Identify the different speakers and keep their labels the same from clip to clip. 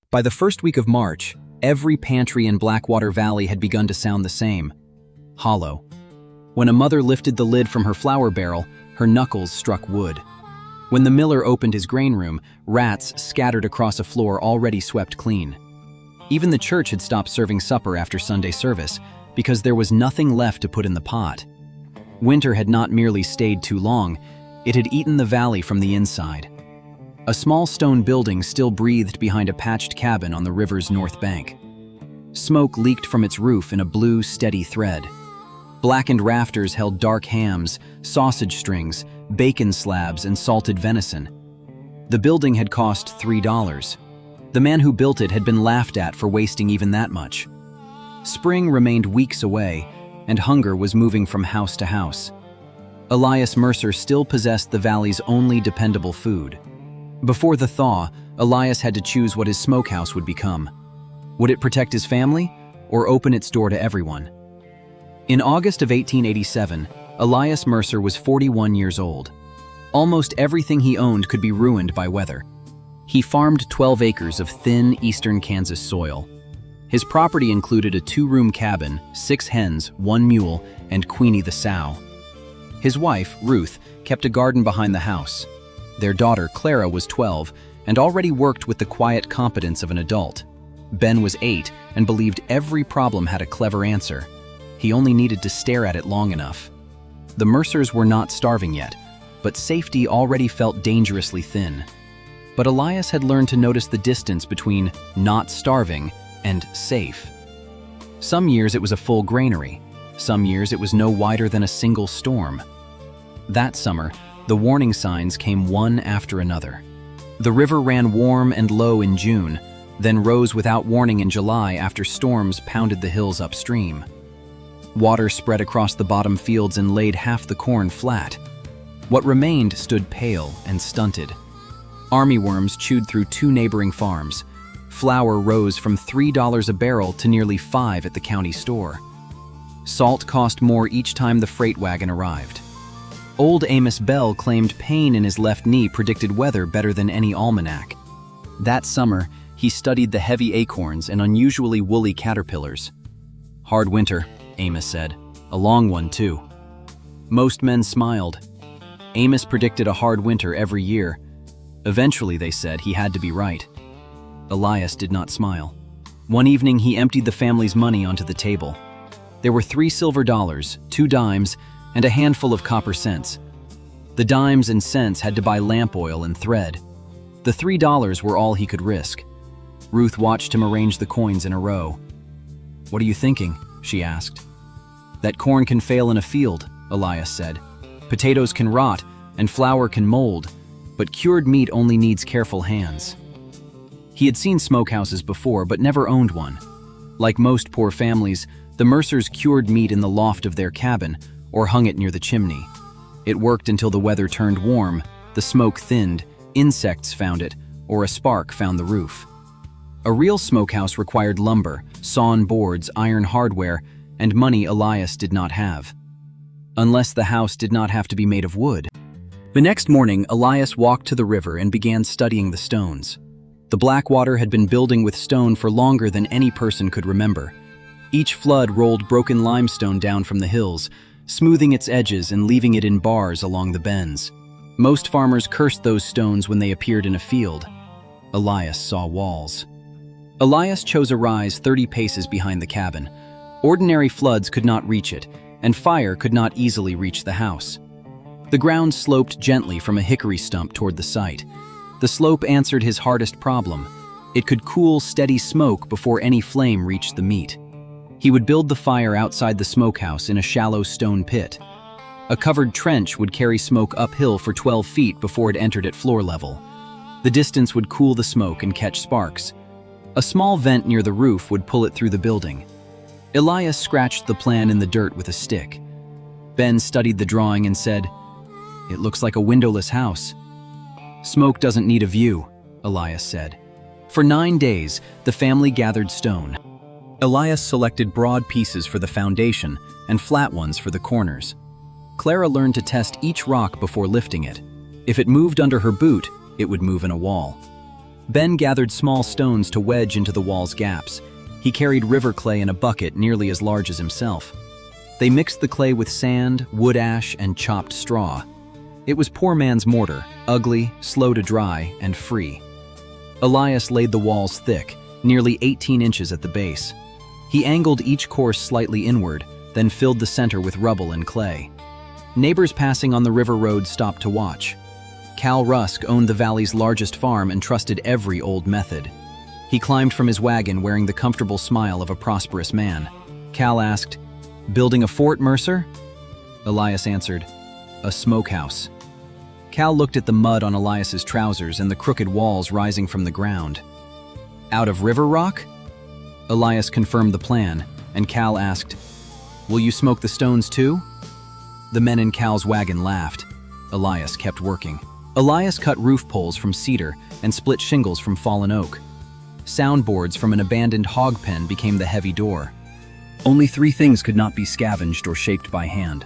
Speaker 1: By the first week of March, every pantry in Blackwater Valley had begun to sound the same: hollow. When a mother lifted the lid from her flour barrel, her knuckles struck wood. When the miller opened his grain room, rats scattered across a floor already swept clean. Even the church had stopped serving supper after Sunday service because there was nothing left to put in the pot. Winter had not merely stayed too long, it had eaten the valley from the inside. A small stone building still breathed behind a patched cabin on the river's north bank. Smoke leaked from its roof in a blue, steady thread. Blackened rafters held dark hams, sausage strings, bacon slabs, and salted venison. The building had cost $3. The man who built it had been laughed at for wasting even that much. Spring remained weeks away, and hunger was moving from house to house. Elias Mercer still possessed the valley's only dependable food. Before the thaw, Elias had to choose what his smokehouse would become. Would it protect his family, or open its door to everyone? In August of 1887, Elias Mercer was 41 years old. Almost everything he owned could be ruined by weather. He farmed 12 acres of thin eastern Kansas soil. His property included a 2-room cabin, 6 hens, 1 mule, and Queenie the sow. His wife, Ruth, kept a garden behind the house. Their daughter, Clara, was 12 and already worked with the quiet competence of an adult. Ben was 8 and believed every problem had a clever answer. He only needed to stare at it long enough. The Mercers were not starving yet, but safety already felt dangerously thin. But Elias had learned to notice the distance between not starving and safe. Some years it was a full granary. Some years it was no wider than a single storm. That summer, the warning signs came one after another. The river ran warm and low in June, then rose without warning in July after storms pounded the hills upstream. Water spread across the bottom fields and laid half the corn flat. What remained stood pale and stunted. Army worms chewed through 2 neighboring farms. Flour rose from $3 a barrel to nearly $5 at the county store. Salt cost more each time the freight wagon arrived. Old Amos Bell claimed pain in his left knee predicted weather better than any almanac. That summer, he studied the heavy acorns and unusually woolly caterpillars. "Hard winter," Amos said. "A long one, too." Most men smiled. Amos predicted a hard winter every year. Eventually, they said, he had to be right. Elias did not smile. One evening, he emptied the family's money onto the table. There were 3 silver dollars, 2 dimes, and a handful of copper cents. The dimes and cents had to buy lamp oil and thread. The $3 were all he could risk. Ruth watched him arrange the coins in a row. "What are you thinking?" she asked. "That corn can fail in a field," Elias said. "Potatoes can rot, and flour can mold, but cured meat only needs careful hands." He had seen smokehouses before, but never owned one. Like most poor families, the Mercers cured meat in the loft of their cabin or hung it near the chimney. It worked until the weather turned warm, the smoke thinned, insects found it, or a spark found the roof. A real smokehouse required lumber, sawn boards, iron hardware, and money Elias did not have. Unless the house did not have to be made of wood. The next morning, Elias walked to the river and began studying the stones. The Blackwater had been building with stone for longer than any person could remember. Each flood rolled broken limestone down from the hills, smoothing its edges and leaving it in bars along the bends. Most farmers cursed those stones when they appeared in a field. Elias saw walls. Elias chose a rise 30 paces behind the cabin. Ordinary floods could not reach it, and fire could not easily reach the house. The ground sloped gently from a hickory stump toward the site. The slope answered his hardest problem. It could cool steady smoke before any flame reached the meat. He would build the fire outside the smokehouse in a shallow stone pit. A covered trench would carry smoke uphill for 12 feet before it entered at floor level. The distance would cool the smoke and catch sparks. A small vent near the roof would pull it through the building. Elias scratched the plan in the dirt with a stick. Ben studied the drawing and said, "It looks like a windowless house." "Smoke doesn't need a view," Elias said. For 9 days, the family gathered stone. Elias selected broad pieces for the foundation and flat ones for the corners. Clara learned to test each rock before lifting it. If it moved under her boot, it would move in a wall. Ben gathered small stones to wedge into the wall's gaps. He carried river clay in a bucket nearly as large as himself. They mixed the clay with sand, wood ash, and chopped straw. It was poor man's mortar, ugly, slow to dry, and free. Elias laid the walls thick, nearly 18 inches at the base. He angled each course slightly inward, then filled the center with rubble and clay. Neighbors passing on the river road stopped to watch. Cal Rusk owned the valley's largest farm and trusted every old method. He climbed from his wagon wearing the comfortable smile of a prosperous man. Cal asked, "Building a fort, Mercer?" Elias answered, "A smokehouse." Cal looked at the mud on Elias's trousers and the crooked walls rising from the ground. "Out of river rock?" Elias confirmed the plan, and Cal asked, "Will you smoke the stones too?" The men in Cal's wagon laughed. Elias kept working. Elias cut roof poles from cedar and split shingles from fallen oak. Soundboards from an abandoned hog pen became the heavy door. Only 3 things could not be scavenged or shaped by hand.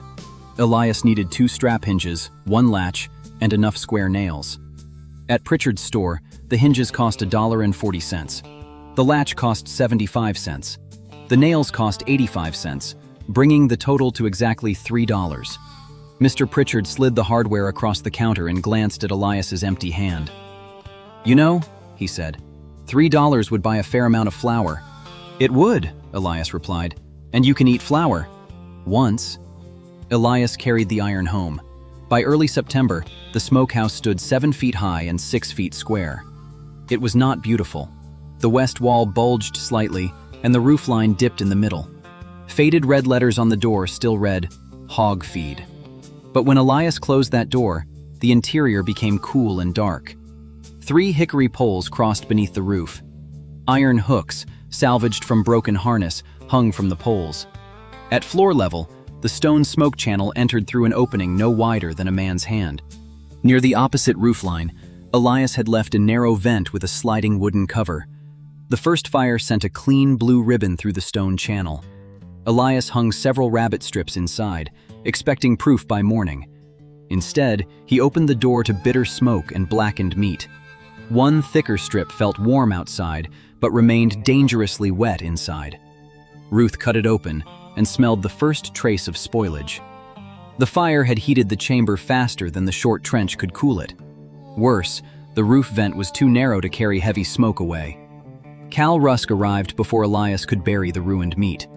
Speaker 1: Elias needed 2 strap hinges, 1 latch, and enough square nails. At Pritchard's store, the hinges cost $1.40. The latch cost 75 cents. The nails cost 85 cents, bringing the total to exactly $3. Mr. Pritchard slid the hardware across the counter and glanced at Elias's empty hand. "You know," he said, $3 would buy a fair amount of flour." "It would," Elias replied, "and you can eat flour." "Once." Elias carried the iron home. By early September, the smokehouse stood 7 feet high and 6 feet square. It was not beautiful. The west wall bulged slightly, and the roofline dipped in the middle. Faded red letters on the door still read, "Hog Feed." But when Elias closed that door, the interior became cool and dark. 3 hickory poles crossed beneath the roof. Iron hooks, salvaged from broken harness, hung from the poles. At floor level, the stone smoke channel entered through an opening no wider than a man's hand. Near the opposite roofline, Elias had left a narrow vent with a sliding wooden cover. The first fire sent a clean blue ribbon through the stone channel. Elias hung several rabbit strips inside, expecting proof by morning. Instead, he opened the door to bitter smoke and blackened meat. One thicker strip felt warm outside, but remained dangerously wet inside. Ruth cut it open and smelled the first trace of spoilage. The fire had heated the chamber faster than the short trench could cool it. Worse, the roof vent was too narrow to carry heavy smoke away. Cal Rusk arrived before Elias could bury the ruined meat.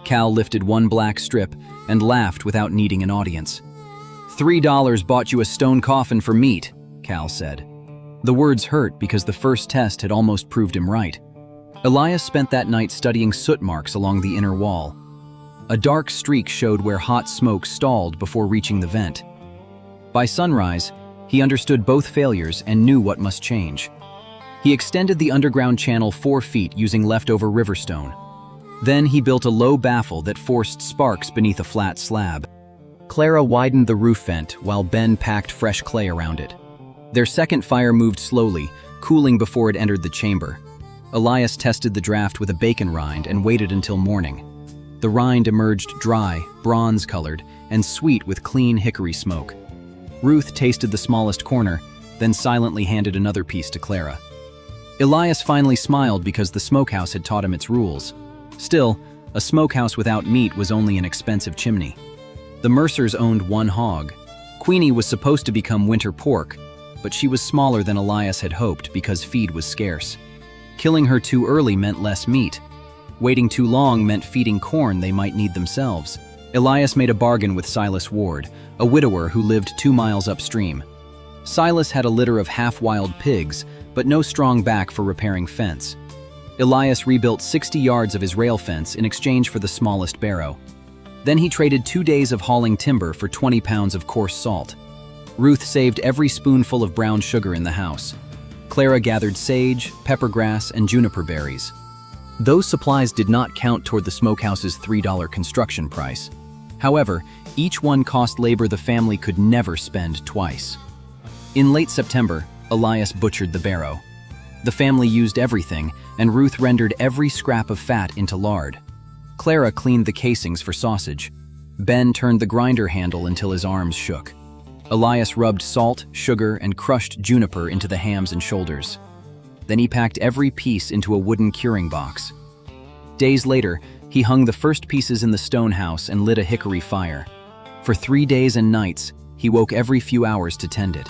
Speaker 1: Cal lifted one black strip and laughed without needing an audience. $3 bought you a stone coffin for meat, Cal said. The words hurt because the first test had almost proved him right. Elias spent that night studying soot marks along the inner wall. A dark streak showed where hot smoke stalled before reaching the vent. By sunrise, he understood both failures and knew what must change. He extended the underground channel 4 feet using leftover riverstone. Then he built a low baffle that forced sparks beneath a flat slab. Clara widened the roof vent while Ben packed fresh clay around it. Their second fire moved slowly, cooling before it entered the chamber. Elias tested the draft with a bacon rind and waited until morning. The rind emerged dry, bronze-colored, and sweet with clean hickory smoke. Ruth tasted the smallest corner, then silently handed another piece to Clara. Elias finally smiled because the smokehouse had taught him its rules. Still, a smokehouse without meat was only an expensive chimney. The Mercers owned 1 hog. Queenie was supposed to become winter pork, but she was smaller than Elias had hoped because feed was scarce. Killing her too early meant less meat. Waiting too long meant feeding corn they might need themselves. Elias made a bargain with Silas Ward, a widower who lived 2 miles upstream. Silas had a litter of half-wild pigs, but no strong back for repairing fence. Elias rebuilt 60 yards of his rail fence in exchange for the smallest barrow. Then he traded 2 days of hauling timber for 20 pounds of coarse salt. Ruth saved every spoonful of brown sugar in the house. Clara gathered sage, peppergrass, and juniper berries. Those supplies did not count toward the smokehouse's $3 construction price. However, each one cost labor the family could never spend twice. In late September, Elias butchered the barrow. The family used everything, and Ruth rendered every scrap of fat into lard. Clara cleaned the casings for sausage. Ben turned the grinder handle until his arms shook. Elias rubbed salt, sugar, and crushed juniper into the hams and shoulders. Then he packed every piece into a wooden curing box. Days later, he hung the first pieces in the stone house and lit a hickory fire. For 3 days and nights, he woke every few hours to tend it.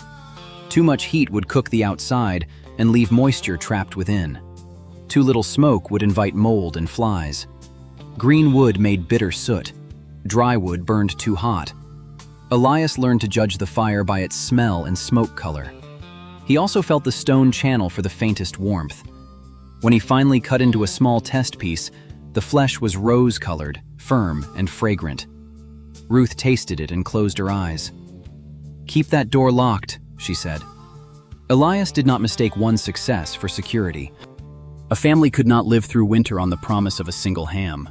Speaker 1: Too much heat would cook the outside and leave moisture trapped within. Too little smoke would invite mold and flies. Green wood made bitter soot. Dry wood burned too hot. Elias learned to judge the fire by its smell and smoke color. He also felt the stone channel for the faintest warmth. When he finally cut into a small test piece, the flesh was rose-colored, firm, and fragrant. Ruth tasted it and closed her eyes. "Keep that door locked," she said. Elias did not mistake one success for security. A family could not live through winter on the promise of a single ham.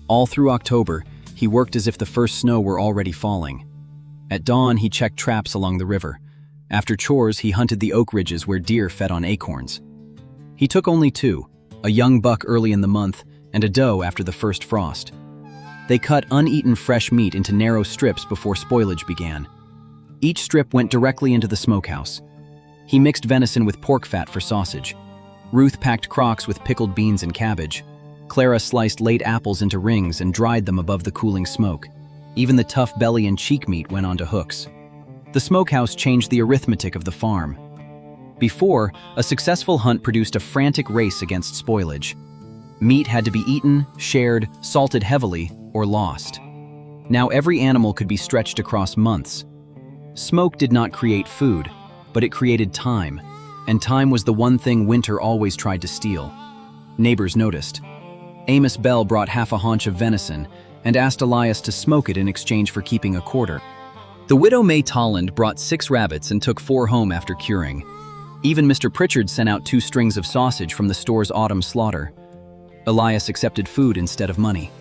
Speaker 1: All through October, he worked as if the first snow were already falling. At dawn, he checked traps along the river. After chores, he hunted the oak ridges where deer fed on acorns. He took only 2, a young buck early in the month and a doe after the first frost. They cut uneaten fresh meat into narrow strips before spoilage began. Each strip went directly into the smokehouse. He mixed venison with pork fat for sausage. Ruth packed crocks with pickled beans and cabbage. Clara sliced late apples into rings and dried them above the cooling smoke. Even the tough belly and cheek meat went onto hooks. The smokehouse changed the arithmetic of the farm. Before, a successful hunt produced a frantic race against spoilage. Meat had to be eaten, shared, salted heavily, or lost. Now every animal could be stretched across months. Smoke did not create food, but it created time, and time was the one thing winter always tried to steal. Neighbors noticed. Amos Bell brought half a haunch of venison and asked Elias to smoke it in exchange for keeping a quarter. The widow May Tolland brought 6 rabbits and took 4 home after curing. Even Mr. Pritchard sent out 2 strings of sausage from the store's autumn slaughter. Elias accepted food instead of money.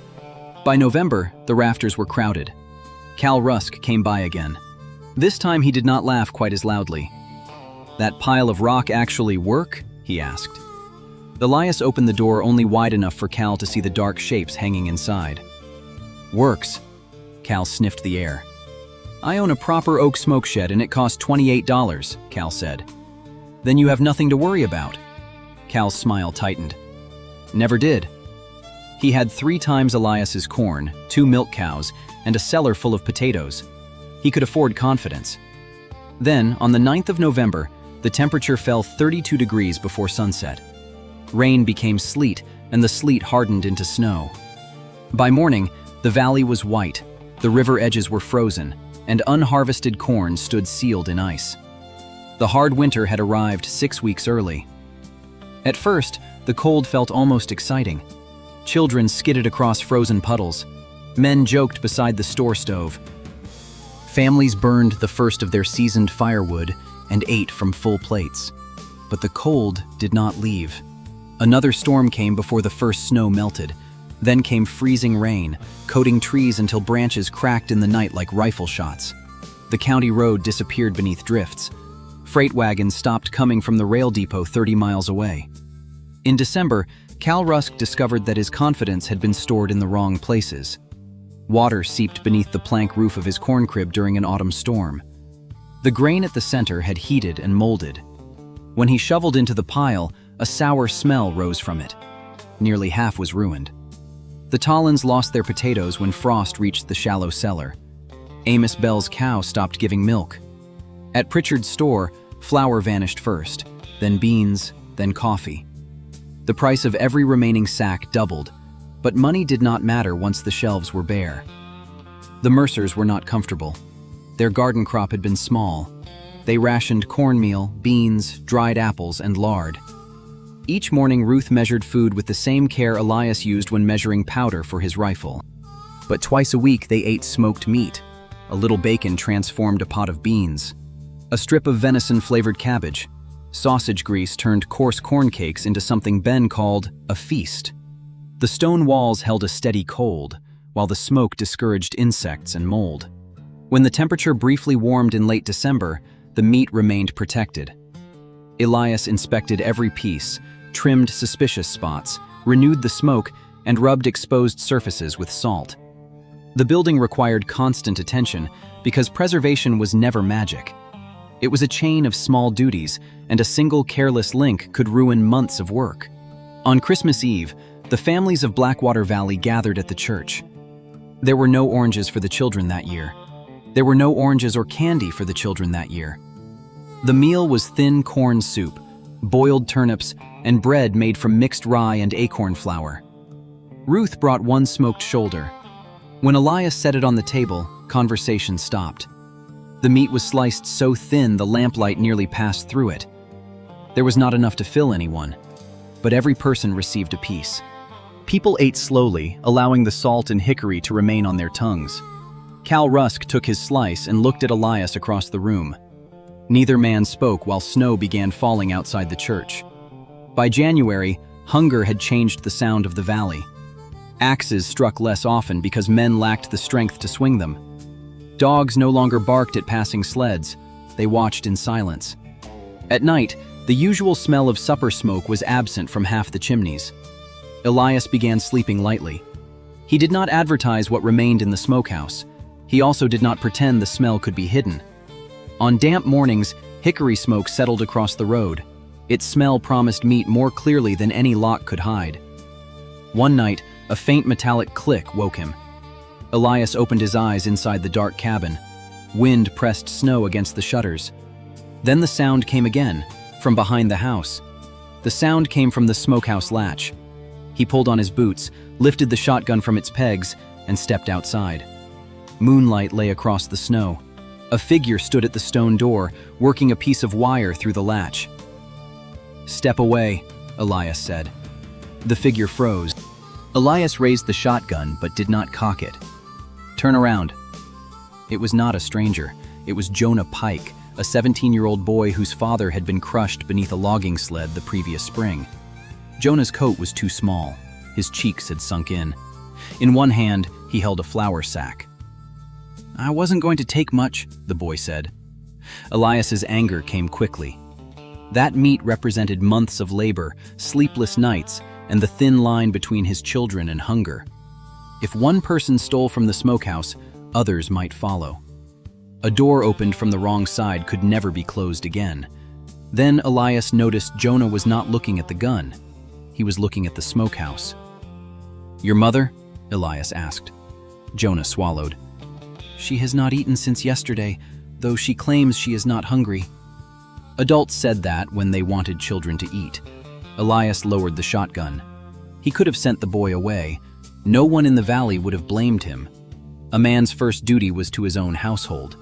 Speaker 1: By November, the rafters were crowded. Cal Rusk came by again. This time he did not laugh quite as loudly. "That pile of rock actually work?" he asked. Elias opened the door only wide enough for Cal to see the dark shapes hanging inside. "Works." Cal sniffed the air. "I own a proper oak smoke shed and it costs $28, Cal said. "Then you have nothing to worry about." Cal's smile tightened. "Never did." He had 3 times Elias's corn, 2 milk cows, and a cellar full of potatoes. He could afford confidence. Then, on the 9th of November, the temperature fell 32 degrees before sunset. Rain became sleet, and the sleet hardened into snow. By morning, the valley was white, the river edges were frozen, and unharvested corn stood sealed in ice. The hard winter had arrived 6 weeks early. At first, the cold felt almost exciting. Children skidded across frozen puddles. Men joked beside the store stove. Families burned the first of their seasoned firewood and ate from full plates. But the cold did not leave. Another storm came before the first snow melted. Then came freezing rain, coating trees until branches cracked in the night like rifle shots. The county road disappeared beneath drifts. Freight wagons stopped coming from the rail depot 30 miles away. In December, Cal Rusk discovered that his confidence had been stored in the wrong places. Water seeped beneath the plank roof of his corn crib during an autumn storm. The grain at the center had heated and molded. When he shoveled into the pile, a sour smell rose from it. Nearly half was ruined. The Tollands lost their potatoes when frost reached the shallow cellar. Amos Bell's cow stopped giving milk. At Pritchard's store, flour vanished first, then beans, then coffee. The price of every remaining sack doubled, but money did not matter once the shelves were bare. The Mercers were not comfortable. Their garden crop had been small. They rationed cornmeal, beans, dried apples, and lard. Each morning, Ruth measured food with the same care Elias used when measuring powder for his rifle. But twice a week, they ate smoked meat. A little bacon transformed a pot of beans. A strip of venison-flavored cabbage. Sausage grease turned coarse corn cakes into something Ben called a feast. The stone walls held a steady cold, while the smoke discouraged insects and mold. When the temperature briefly warmed in late December, the meat remained protected. Elias inspected every piece, trimmed suspicious spots, renewed the smoke, and rubbed exposed surfaces with salt. The building required constant attention because preservation was never magic. It was a chain of small duties, and a single careless link could ruin months of work. On Christmas Eve, the families of Blackwater Valley gathered at the church. There were no oranges for the children that year. There were no oranges or candy for the children that year. The meal was thin corn soup, boiled turnips, and bread made from mixed rye and acorn flour. Ruth brought one smoked shoulder. When Elias set it on the table, conversation stopped. The meat was sliced so thin the lamplight nearly passed through it. There was not enough to fill anyone, but every person received a piece. People ate slowly, allowing the salt and hickory to remain on their tongues. Cal Rusk took his slice and looked at Elias across the room. Neither man spoke while snow began falling outside the church. By January, hunger had changed the sound of the valley. Axes struck less often because men lacked the strength to swing them. Dogs no longer barked at passing sleds. They watched in silence. At night, the usual smell of supper smoke was absent from half the chimneys. Elias began sleeping lightly. He did not advertise what remained in the smokehouse. He also did not pretend the smell could be hidden. On damp mornings, hickory smoke settled across the road. Its smell promised meat more clearly than any lock could hide. One night, a faint metallic click woke him. Elias opened his eyes inside the dark cabin. Wind pressed snow against the shutters. Then the sound came again, from behind the house. The sound came from the smokehouse latch. He pulled on his boots, lifted the shotgun from its pegs, and stepped outside. Moonlight lay across the snow. A figure stood at the stone door, working a piece of wire through the latch. "Step away," Elias said. The figure froze. Elias raised the shotgun but did not cock it. "Turn around." It was not a stranger. It was Jonah Pike, a 17-year-old boy whose father had been crushed beneath a logging sled the previous spring. Jonah's coat was too small. His cheeks had sunk in. In one hand, he held a flour sack. "I wasn't going to take much," the boy said. Elias's anger came quickly. That meat represented months of labor, sleepless nights, and the thin line between his children and hunger. If one person stole from the smokehouse, others might follow. A door opened from the wrong side could never be closed again. Then Elias noticed Jonah was not looking at the gun. He was looking at the smokehouse. "Your mother?" Elias asked. Jonah swallowed. "She has not eaten since yesterday, though she claims she is not hungry." Adults said that when they wanted children to eat. Elias lowered the shotgun. He could have sent the boy away. No one in the valley would have blamed him. A man's first duty was to his own household.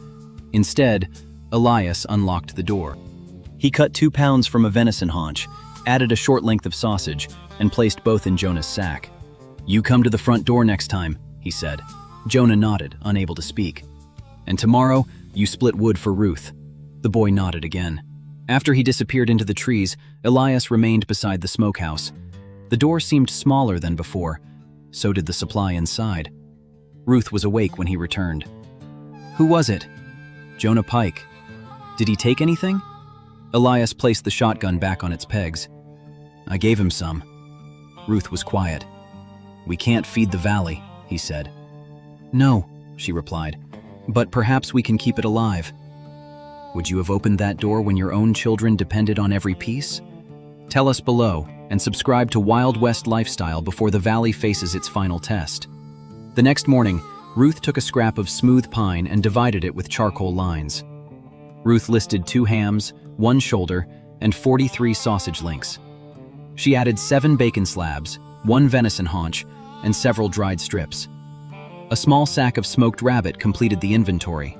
Speaker 1: Instead, Elias unlocked the door. He cut 2 pounds from a venison haunch, added a short length of sausage, and placed both in Jonah's sack. "You come to the front door next time," he said. Jonah nodded, unable to speak. "And tomorrow, you split wood for Ruth." The boy nodded again. After he disappeared into the trees, Elias remained beside the smokehouse. The door seemed smaller than before. So did the supply inside. Ruth was awake when he returned. "Who was it?" "Jonah Pike." "Did he take anything?" Elias placed the shotgun back on its pegs. "I gave him some." Ruth was quiet. "We can't feed the valley," he said. "No," she replied, "but perhaps we can keep it alive." Would you have opened that door when your own children depended on every piece? Tell us below and subscribe to Wild West Lifestyle before the valley faces its final test. The next morning, Ruth took a scrap of smooth pine and divided it with charcoal lines. Ruth listed 2 hams, 1 shoulder, and 43 sausage links. She added 7 bacon slabs, 1 venison haunch, and several dried strips. A small sack of smoked rabbit completed the inventory.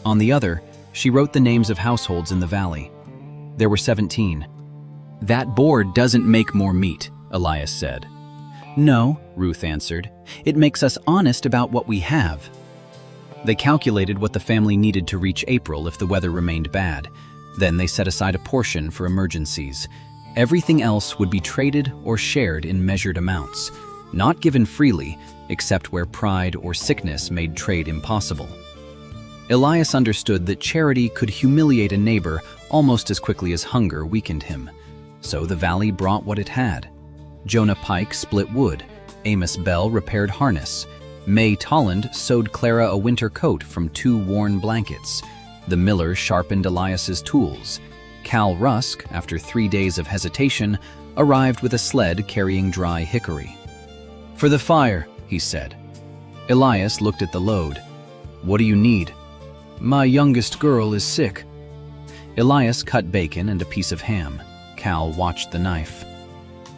Speaker 1: On the other, she wrote the names of households in the valley. There were 17. "That board doesn't make more meat," Elias said. "No," Ruth answered. "It makes us honest about what we have." They calculated what the family needed to reach April if the weather remained bad. Then they set aside a portion for emergencies. Everything else would be traded or shared in measured amounts, not given freely, except where pride or sickness made trade impossible. Elias understood that charity could humiliate a neighbor almost as quickly as hunger weakened him. So the valley brought what it had. Jonah Pike split wood. Amos Bell repaired harness. May Tolland sewed Clara a winter coat from 2 worn blankets. The miller sharpened Elias's tools. Cal Rusk, after 3 days of hesitation, arrived with a sled carrying dry hickory. "For the fire," he said. Elias looked at the load. "What do you need?" "My youngest girl is sick." Elias cut bacon and a piece of ham. Cal watched the knife.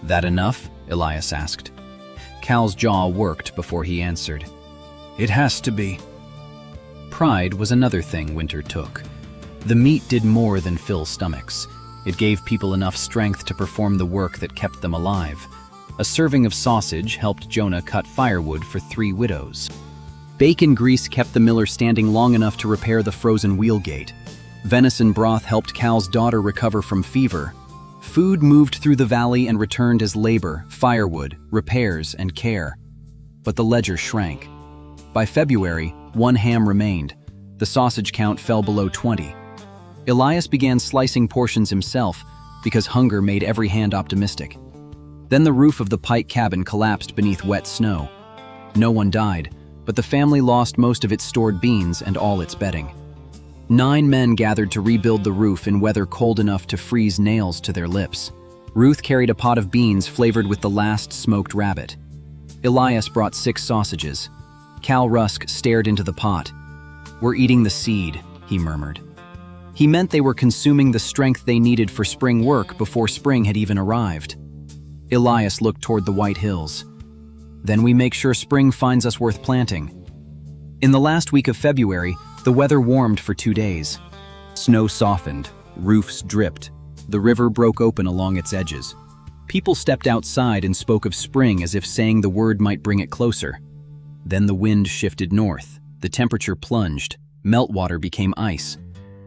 Speaker 1: "That enough?" Elias asked. Cal's jaw worked before he answered. "It has to be." Pride was another thing Winter took. The meat did more than fill stomachs. It gave people enough strength to perform the work that kept them alive. A serving of sausage helped Jonah cut firewood for 3 widows. Bacon grease kept the miller standing long enough to repair the frozen wheelgate. Venison broth helped Cal's daughter recover from fever. Food moved through the valley and returned as labor, firewood, repairs, and care. But the ledger shrank. By February, 1 ham remained. The sausage count fell below 20. Elias began slicing portions himself because hunger made every hand optimistic. Then the roof of the Pike cabin collapsed beneath wet snow. No one died, but the family lost most of its stored beans and all its bedding. 9 men gathered to rebuild the roof in weather cold enough to freeze nails to their lips. Ruth carried a pot of beans flavored with the last smoked rabbit. Elias brought 6 sausages. Cal Rusk stared into the pot. "We're eating the seed," he murmured. He meant they were consuming the strength they needed for spring work before spring had even arrived. Elias looked toward the white hills. "Then we make sure spring finds us worth planting." In the last week of February, the weather warmed for 2 days. Snow softened, roofs dripped, the river broke open along its edges. People stepped outside and spoke of spring as if saying the word might bring it closer. Then the wind shifted north, the temperature plunged, meltwater became ice.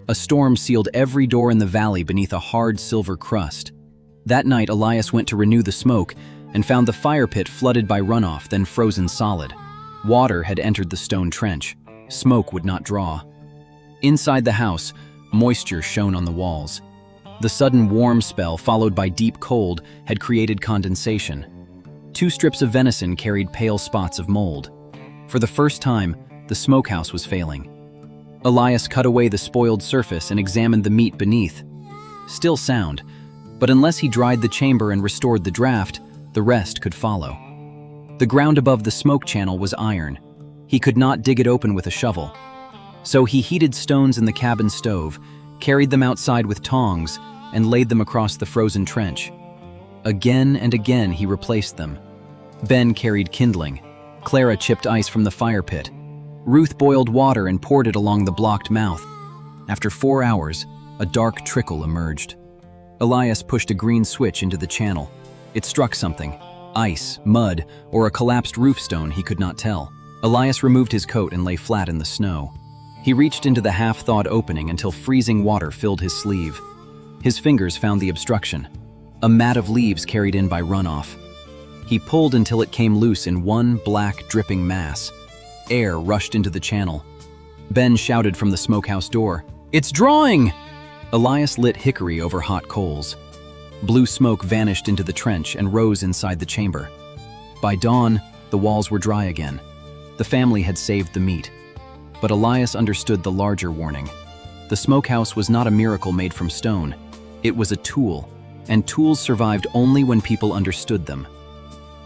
Speaker 1: A storm sealed every door in the valley beneath a hard silver crust. That night, Elias went to renew the smoke and found the fire pit flooded by runoff, then frozen solid. Water had entered the stone trench. Smoke would not draw. Inside the house, moisture shone on the walls. The sudden warm spell, followed by deep cold, had created condensation. 2 strips of venison carried pale spots of mold. For the first time, the smokehouse was failing. Elias cut away the spoiled surface and examined the meat beneath. Still sound, but unless he dried the chamber and restored the draft, the rest could follow. The ground above the smoke channel was iron. He could not dig it open with a shovel. So he heated stones in the cabin stove, carried them outside with tongs, and laid them across the frozen trench. Again and again he replaced them. Ben carried kindling. Clara chipped ice from the fire pit. Ruth boiled water and poured it along the blocked mouth. After 4 hours, a dark trickle emerged. Elias pushed a green switch into the channel. It struck something. Ice, mud, or a collapsed roof stone, he could not tell. Elias removed his coat and lay flat in the snow. He reached into the half-thawed opening until freezing water filled his sleeve. His fingers found the obstruction. A mat of leaves carried in by runoff. He pulled until it came loose in one black, dripping mass. Air rushed into the channel. Ben shouted from the smokehouse door, "It's drawing!" Elias lit hickory over hot coals. Blue smoke vanished into the trench and rose inside the chamber. By dawn, the walls were dry again. The family had saved the meat. But Elias understood the larger warning. The smokehouse was not a miracle made from stone. It was a tool, and tools survived only when people understood them.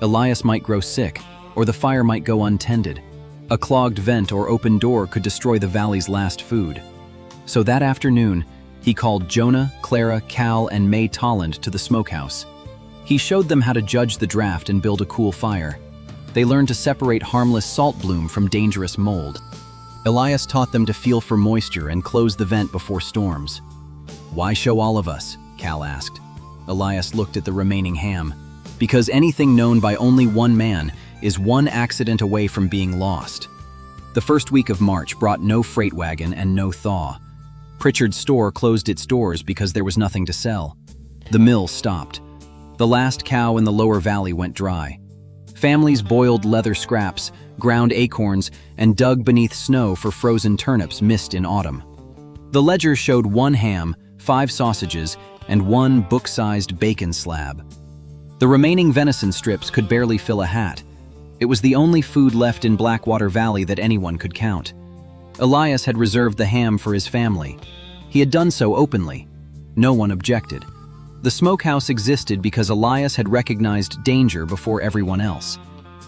Speaker 1: Elias might grow sick, or the fire might go untended. A clogged vent or open door could destroy the valley's last food. So that afternoon, he called Jonah, Clara, Cal, and May Tolland to the smokehouse. He showed them how to judge the draft and build a cool fire. They learned to separate harmless salt bloom from dangerous mold. Elias taught them to feel for moisture and close the vent before storms. "Why show all of us?" Cal asked. Elias looked at the remaining ham. "Because anything known by only one man is one accident away from being lost." The first week of March brought no freight wagon and no thaw. Pritchard's store closed its doors because there was nothing to sell. The mill stopped. The last cow in the lower valley went dry. Families boiled leather scraps, ground acorns, and dug beneath snow for frozen turnips missed in autumn. The ledger showed 1 ham, 5 sausages, and 1 book-sized bacon slab. The remaining venison strips could barely fill a hat. It was the only food left in Blackwater Valley that anyone could count. Elias had reserved the ham for his family. He had done so openly. No one objected. The smokehouse existed because Elias had recognized danger before everyone else.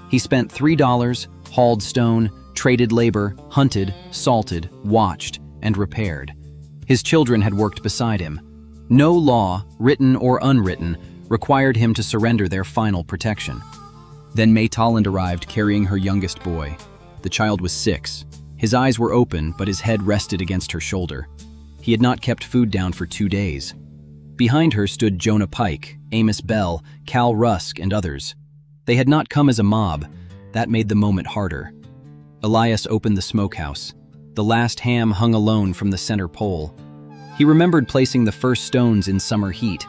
Speaker 1: He spent $3, hauled stone, traded labor, hunted, salted, watched, and repaired. His children had worked beside him. No law, written or unwritten, required him to surrender their final protection. Then May Tolland arrived carrying her youngest boy. The child was 6. His eyes were open, but his head rested against her shoulder. He had not kept food down for 2 days. Behind her stood Jonah Pike, Amos Bell, Cal Rusk, and others. They had not come as a mob. That made the moment harder. Elias opened the smokehouse. The last ham hung alone from the center pole. He remembered placing the first stones in summer heat.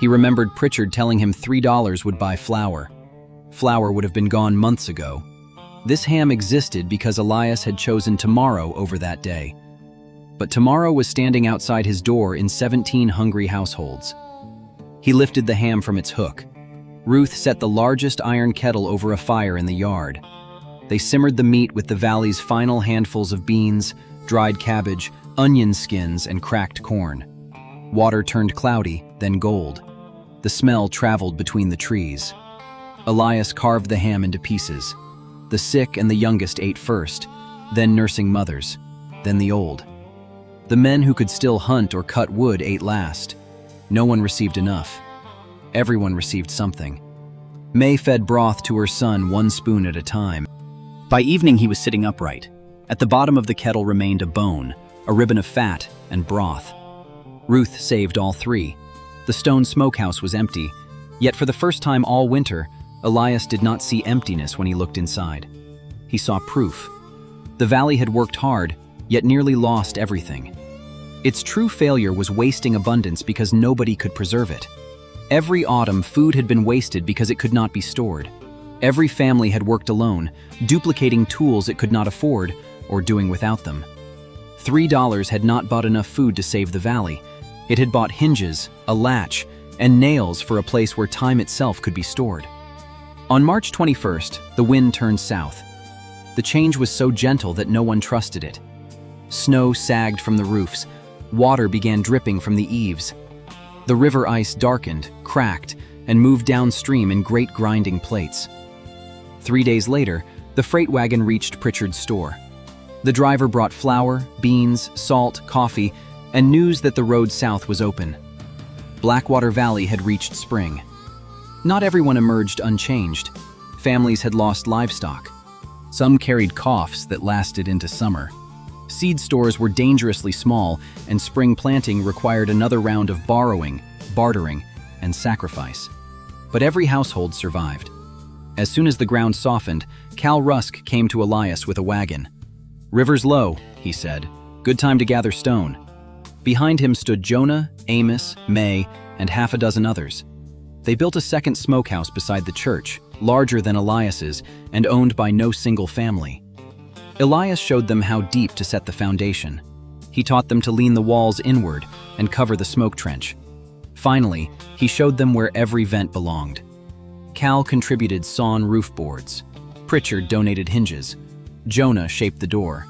Speaker 1: He remembered Pritchard telling him $3 would buy flour. Flour would have been gone months ago. This ham existed because Elias had chosen tomorrow over that day. But tomorrow was standing outside his door in 17 hungry households. He lifted the ham from its hook. Ruth set the largest iron kettle over a fire in the yard. They simmered the meat with the valley's final handfuls of beans, dried cabbage, onion skins, and cracked corn. Water turned cloudy, then gold. The smell traveled between the trees. Elias carved the ham into pieces. The sick and the youngest ate first, then nursing mothers, then the old. The men who could still hunt or cut wood ate last. No one received enough. Everyone received something. May fed broth to her son 1 spoon at a time. By evening he was sitting upright. At the bottom of the kettle remained a bone, a ribbon of fat, and broth. Ruth saved all 3. The stone smokehouse was empty, yet for the first time all winter, Elias did not see emptiness when he looked inside. He saw proof. The valley had worked hard, yet nearly lost everything. Its true failure was wasting abundance because nobody could preserve it. Every autumn, food had been wasted because it could not be stored. Every family had worked alone, duplicating tools it could not afford, or doing without them. $3 had not bought enough food to save the valley. It had bought hinges, a latch, and nails for a place where time itself could be stored. On March 21st, the wind turned south. The change was so gentle that no one trusted it. Snow sagged from the roofs. Water began dripping from the eaves. The river ice darkened, cracked, and moved downstream in great grinding plates. 3 days later, the freight wagon reached Pritchard's store. The driver brought flour, beans, salt, coffee, and news that the road south was open. Blackwater Valley had reached spring. Not everyone emerged unchanged. Families had lost livestock. Some carried coughs that lasted into summer. Seed stores were dangerously small, and spring planting required another round of borrowing, bartering, and sacrifice. But every household survived. As soon as the ground softened, Cal Rusk came to Elias with a wagon. "River's low," he said. "Good time to gather stone." Behind him stood Jonah, Amos, May, and half a dozen others. They built a second smokehouse beside the church, larger than Elias's and owned by no single family. Elias showed them how deep to set the foundation. He taught them to lean the walls inward and cover the smoke trench. Finally, he showed them where every vent belonged. Cal contributed sawn roof boards. Pritchard donated hinges. Jonah shaped the door.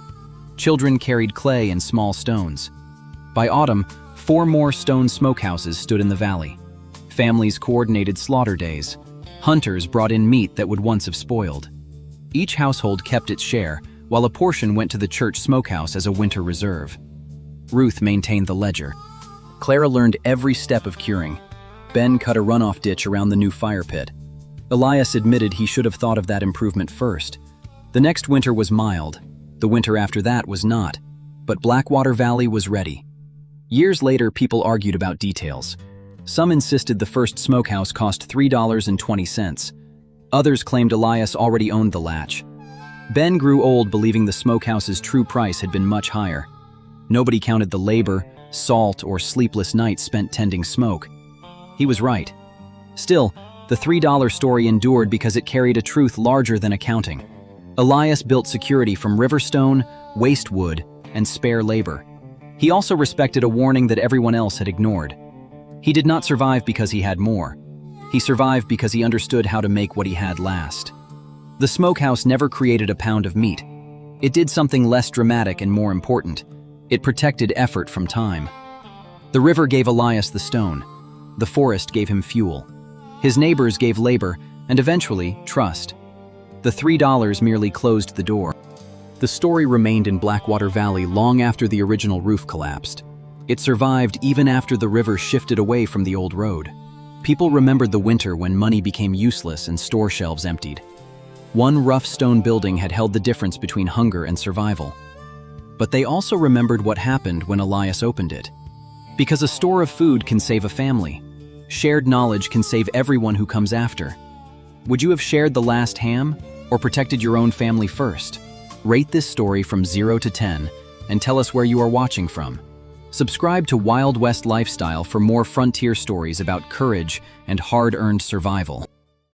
Speaker 1: Children carried clay and small stones. By autumn, 4 more stone smokehouses stood in the valley. Families coordinated slaughter days. Hunters brought in meat that would once have spoiled. Each household kept its share, while a portion went to the church smokehouse as a winter reserve. Ruth maintained the ledger. Clara learned every step of curing. Ben cut a runoff ditch around the new fire pit. Elias admitted he should have thought of that improvement first. The next winter was mild. The winter after that was not. But Blackwater Valley was ready. Years later, people argued about details. Some insisted the first smokehouse cost $3.20. Others claimed Elias already owned the latch. Ben grew old believing the smokehouse's true price had been much higher. Nobody counted the labor, salt, or sleepless nights spent tending smoke. He was right. Still, the $3 story endured because it carried a truth larger than accounting. Elias built security from riverstone, waste wood, and spare labor. He also respected a warning that everyone else had ignored. He did not survive because he had more. He survived because he understood how to make what he had last. The smokehouse never created a pound of meat. It did something less dramatic and more important. It protected effort from time. The river gave Elias the stone. The forest gave him fuel. His neighbors gave labor, and eventually, trust. The $3 merely closed the door. The story remained in Blackwater Valley long after the original roof collapsed. It survived even after the river shifted away from the old road. People remembered the winter when money became useless and store shelves emptied. One rough stone building had held the difference between hunger and survival. But they also remembered what happened when Elias opened it. Because a store of food can save a family. Shared knowledge can save everyone who comes after. Would you have shared the last ham or protected your own family first? Rate this story from 0 to 10 and tell us where you are watching from. Subscribe to Wild West Lifestyle for more frontier stories about courage and hard-earned survival.